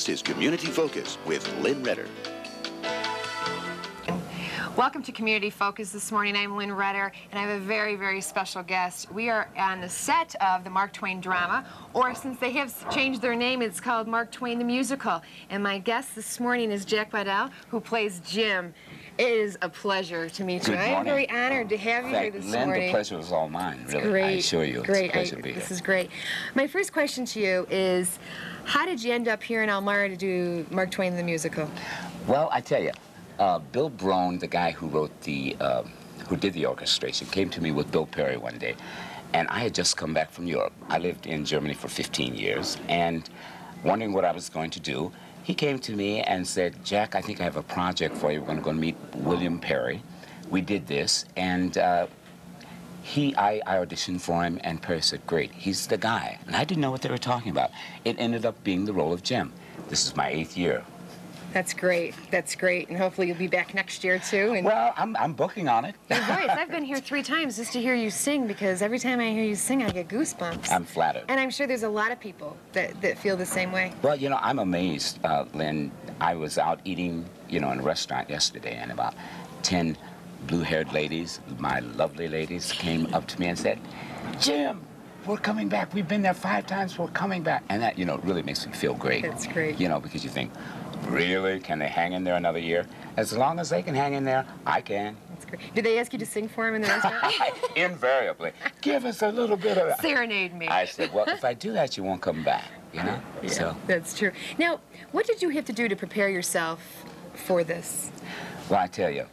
This is Community Focus with Lynn Redder. Welcome to Community Focus this morning. I'm Lynn Redder, and I have a very, very special guest. We are on the set of the Mark Twain drama, or since they have changed their name, it's called Mark Twain the Musical. And my guest this morning is Jack Waddell, who plays Jim. It is a pleasure to meet you. I am very honored to have you here this morning. Lynn, the pleasure was all mine, really. Great. I assure you, great. It's a pleasure to be here. This is great. My first question to you is, how did you end up here in Elmira to do Mark Twain the Musical? Well, I tell you, Bill Brown, the guy who wrote the, who did the orchestration, came to me with Bill Perry one day, and I had just come back from Europe. I lived in Germany for 15 years, and wondering what I was going to do, he came to me and said, Jack, I think I have a project for you. We're going to go and meet William Perry. We did this, and I auditioned for him, and Perry said, great, he's the guy. And I didn't know what they were talking about. It ended up being the role of Jim. This is my 8th year. That's great. That's great. And hopefully you'll be back next year, too. And well, I'm booking on it. Your voice. I've been here 3 times just to hear you sing, because every time I hear you sing, I get goosebumps. I'm flattered. And I'm sure there's a lot of people that feel the same way. Well, you know, I'm amazed, Lynn. I was out eating, you know, in a restaurant yesterday, and about 10 blue-haired ladies, my lovely ladies, came up to me and said, Jim, we're coming back. We've been there 5 times. We're coming back. And that, you know, really makes me feel great. That's great. You know, because you think, really? Can they hang in there another year? As long as they can hang in there, I can. That's great. Did they ask you to sing for them in the restaurant? Invariably. Give us a little bit of that. Serenade me. I said, well, if I do that, you won't come back, you know? Yeah, so. That's true. Now, what did you have to do to prepare yourself for this? Well, I tell you,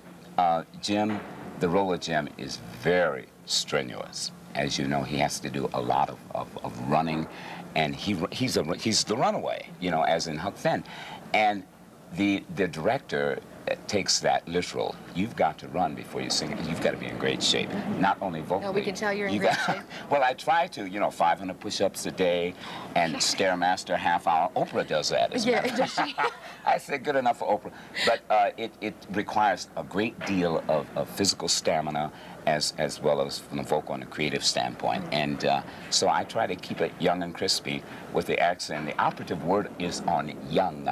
Jim, the role of Jim is very strenuous. As you know, he has to do a lot of running, and he's the runaway, you know, as in Huck Finn. And the director takes that literal. You've got to run before you sing it. You've got to be in great shape, not only vocally. Oh, we can tell you're in great shape. Well, I try to, you know, 500 push-ups a day and Stairmaster half hour. Oprah does that as well. Does she? I said good enough for Oprah. But it requires a great deal of physical stamina as well as from the vocal and the creative standpoint. And so I try to keep it young and crispy with the accent. The operative word is on young.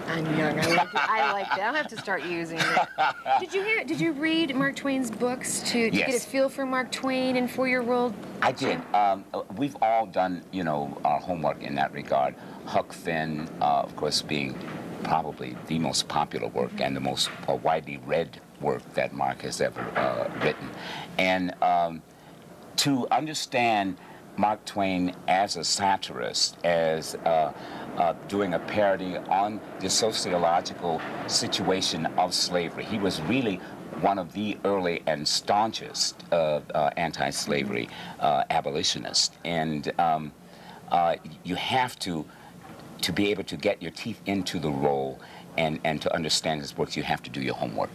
I'm young. I like that. I'll have to start using it. Did you read Mark Twain's books to get a feel for Mark Twain and for your role? I did. We've all done, you know, our homework in that regard. Huck Finn, of course, being probably the most popular work and the most widely read work that Mark has ever written. And to understand Mark Twain as a satirist, as doing a parody on the sociological situation of slavery. He was really one of the early and staunchest anti-slavery abolitionists. And you have to be able to get your teeth into the role and to understand his works, you have to do your homework.